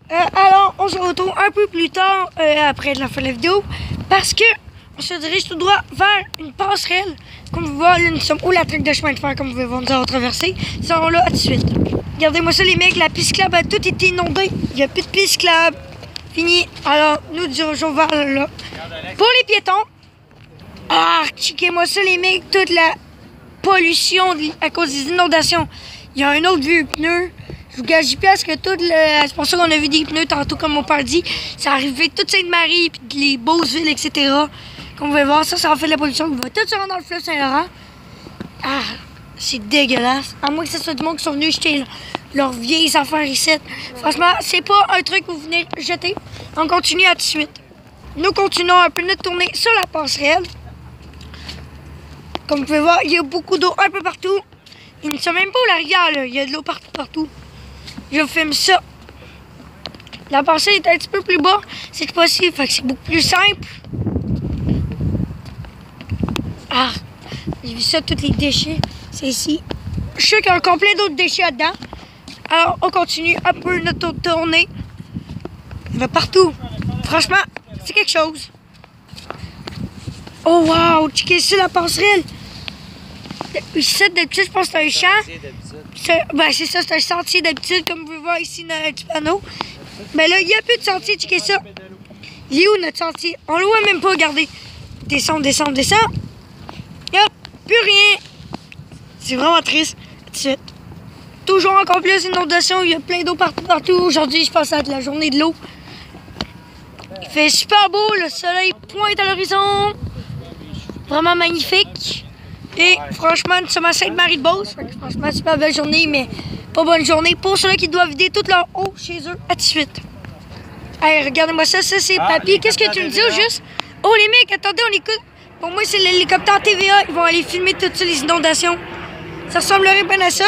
Alors, on se retrouve un peu plus tard après la fin de la vidéo parce que on se dirige tout droit vers une passerelle. Comme vous voyez, là, nous sommes où la traque de chemin de fer, comme vous pouvez voir, nous allons traverser. Nous serons là tout de suite. Regardez-moi ça, les mecs, la piste cyclable a tout été inondée. Il n'y a plus de piste cyclable. Fini. Alors, nous dirigeons vers là. Pour les piétons, checkez-moi ça, les mecs, toute la pollution à cause des inondations. Il y a un autre vieux pneu. Je vous gage parce que c'est pour ça qu'on a vu des pneus tantôt, comme mon père dit. Ça arrivait toute Sainte-Marie, puis les Beauceville, etc. Comme vous pouvez voir, ça en fait de la pollution. Il va tout se rendre dans le fleuve Saint-Laurent. C'est dégueulasse. À moins que ce soit du monde qui sont venus jeter leurs vieilles affaires ici. Franchement, c'est pas un truc que vous venez jeter. On continue à tout de suite. Nous continuons un peu notre tournée sur la passerelle. Comme vous pouvez voir, il y a beaucoup d'eau un peu partout. Il ne sait même pas où la rivière, là. Il y a de l'eau partout. Je vous filme ça. La passerelle est un petit peu plus bas cette fois-ci, fait que c'est beaucoup plus simple. J'ai vu ça, tous les déchets. C'est ici. Je suis sûr qu'il y a encore plein d'autres déchets là-dedans. Alors, on continue un peu notre tournée. Il va partout. Franchement, c'est quelque chose. Oh wow, checkez ça, la passerelle. Ici, d'habitude, je pense que c'est un champ. C'est ça, c'est un sentier d'habitude, comme vous pouvez voir ici dans le panneau. Mais là, il n'y a plus de sentier, checkez ça. Il est où notre sentier? On le voit même pas, regardez. Descendre. Hop, plus rien. C'est vraiment triste. Tout de suite. Toujours encore plus d'inondations, il y a plein d'eau partout. Aujourd'hui, je passe à la journée de l'eau. Il fait super beau, le soleil pointe à l'horizon. Vraiment magnifique. Et franchement, nous sommes à Sainte-Marie-de-Beauce. Franchement, super belle journée, mais pas bonne journée pour ceux-là qui doivent vider toute leur eau chez eux. À tout de suite. Hey, regardez-moi ça, c'est papy. Qu'est-ce que tu me dis au juste? Oh les mecs, attendez, on écoute. Pour moi, c'est l'hélicoptère TVA. Ils vont aller filmer toutes les inondations. Ça ressemblerait bien à ça.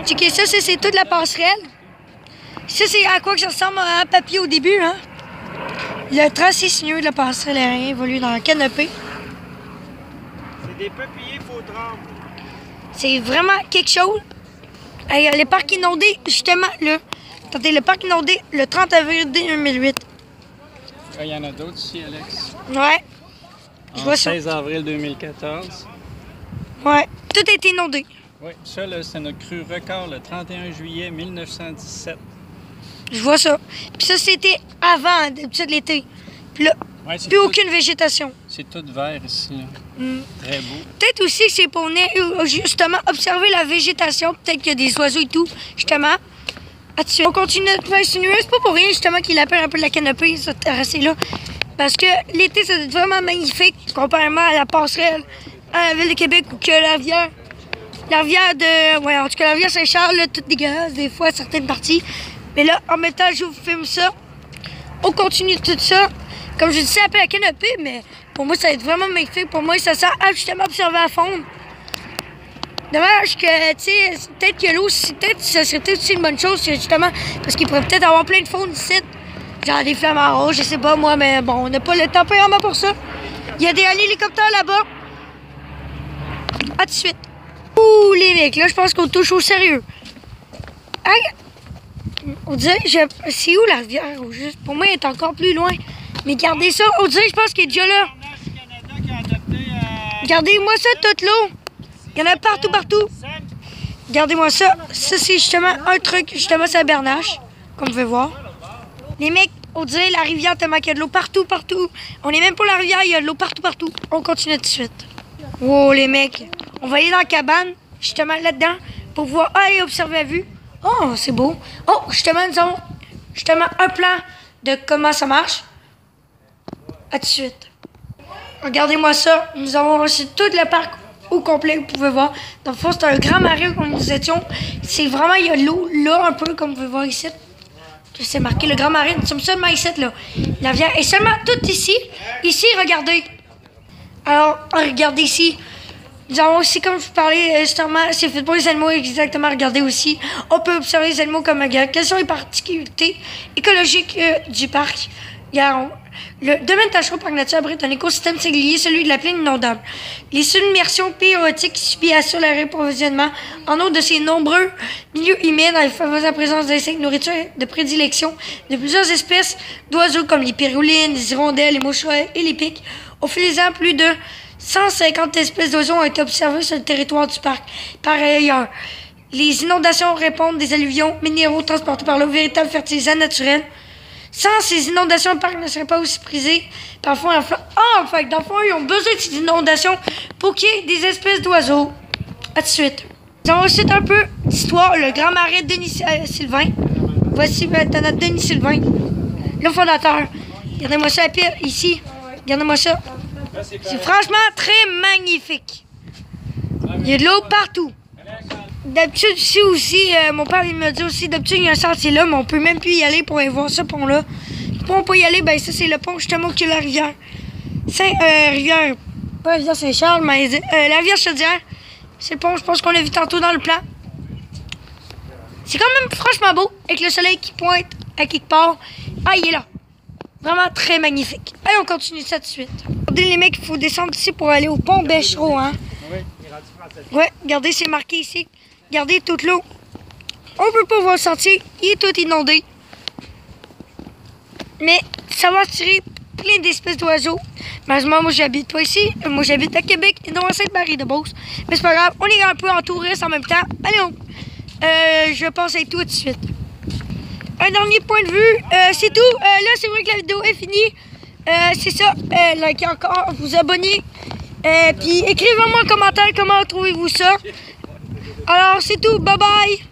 Checkez ça, c'est toute la passerelle. Ça, c'est à quoi que ça ressemble à un papier au début, hein? Le tracé sinueux de la passerelle aérienne évolue dans le canopé. C'est des peupliers faux trembles. C'est vraiment quelque chose. Hey, le parc inondé, justement, là. Attendez, le parc inondé, le 30 avril 2008. Il y en a d'autres ici, Alex. Ouais. Je vois ça. 16 avril 2014. Ouais. Tout a été inondé. Oui, ça, c'est notre crue record le 31 juillet 1917. Je vois ça. Puis ça, c'était avant, d'habitude, l'été. Puis là, plus aucune végétation. C'est tout vert ici, là. Très beau. Peut-être aussi que c'est pour venir, justement, observer la végétation. Peut-être qu'il y a des oiseaux et tout, justement. On continue notre faire sinueux. C'est pas pour rien, justement, qu'il appelle un peu de la canopée, ce terrassé-là. Parce que l'été, ça doit être vraiment magnifique, comparément à la passerelle, à la ville de Québec, ou que la rivière de... Ouais, en tout cas, la rivière Saint-Charles, là, toute dégueulasse, des fois, certaines parties. Mais là, en même temps, je vous filme ça. On continue tout ça. Comme je dis, c'est appelé la canopée, mais pour moi, ça va être vraiment magnifique. Pour moi, ça sert à justement observer à fond. Dommage que, tu sais, peut-être que l'eau, peut-être, ça serait peut-être aussi une bonne chose, justement, parce qu'il pourrait peut-être avoir plein de faune ici. Genre des flamants roses, je sais pas moi, mais bon, on n'a pas le tempérament pour ça. Il y a des hélicoptères là-bas. À tout de suite. Ouh, les mecs, là, je pense qu'on touche au sérieux. On dirait, c'est où la rivière, au juste? Pour moi, elle est encore plus loin. Mais regardez ça, on dirait, je pense qu'il est déjà là. Regardez-moi ça, toute l'eau. Il y en a partout. Regardez-moi ça. Ça, c'est justement un truc, justement, c'est la Bernache, comme vous pouvez voir. Les mecs, on dirait la rivière tellement qu'il y a de l'eau partout. On est même pas la rivière, il y a de l'eau partout. On continue tout de suite. Wow, les mecs. On va aller dans la cabane, justement, là-dedans, pour pouvoir aller observer la vue. Oh, c'est beau. Oh, justement, nous avons un plan de comment ça marche. À tout de suite. Regardez-moi ça. Nous avons aussi tout le parc au complet, vous pouvez voir. Dans le fond, c'est un grand marais où nous étions. C'est vraiment, il y a de l'eau là, un peu, comme vous pouvez voir ici. C'est marqué le grand marais. Nous sommes seulement ici, là. La rivière est seulement toute ici. Ici, regardez. Alors, regardez ici. Nous avons aussi, comme je vous parlais, justement, c'est fait pour les animaux, exactement. Regardez aussi. On peut observer les animaux comme quelles sont les particularités écologiques du parc. Le domaine Tachereau Parc Nature abrite un écosystème singulier, celui de la plaine inondable. Les submersions périodiques qui subissent assurent le réapprovisionnement en eau de ces nombreux milieux humides en favorisant la présence d'insectes, nourriture de prédilection de plusieurs espèces d'oiseaux comme les pérulines, les hirondelles, les moucherets et les pics. Au fil des ans, plus de 150 espèces d'oiseaux ont été observées sur le territoire du parc. Par ailleurs, les inondations répondent des alluvions minéraux transportés par l'eau, véritable fertilisant naturel. Sans ces inondations, le parc ne serait pas aussi prisé. Parfois, fait dans le fond, ils ont besoin de ces inondations pour qu'il y ait des espèces d'oiseaux. À tout de suite. Nous allons ensuite un peu d'histoire. Le grand marais Denis Sylvain. Voici notre Denis Sylvain, le fondateur. Regardez-moi ça, ici. Regardez-moi ça. C'est franchement très magnifique. Il y a de l'eau partout. D'habitude, ici aussi, mon père il me dit aussi, d'habitude, il y a un sentier là, mais on peut même plus y aller pour aller voir ce pont-là. Le pont, on peut y aller, ben ça, c'est le pont justement qui est la rivière. Rivière, pas la rivière Saint-Charles, mais la rivière Chaudière. C'est le pont, je pense qu'on l'a vu tantôt dans le plan. C'est quand même franchement beau, avec le soleil qui pointe à quelque part. Ah, il est là. Vraiment très magnifique. Allez, on continue ça tout de suite. Regardez les mecs, il faut descendre ici pour aller au pont Bechereau, hein. Ouais, regardez, c'est marqué ici. Regardez toute l'eau. On peut pas voir le sentier, il est tout inondé. Mais ça va attirer plein d'espèces d'oiseaux. Malheureusement, moi j'habite pas ici. Moi j'habite à Québec et non à Sainte-Marie-de-Beauce. Mais c'est pas grave, on est un peu en touriste en même temps. Allez, je pense à tout de suite. Un dernier point de vue, c'est tout. Là, c'est vrai que la vidéo est finie. C'est ça. Likez encore, vous abonnez. Puis écrivez-moi en commentaire comment trouvez-vous ça. Alors, c'est tout. Bye bye.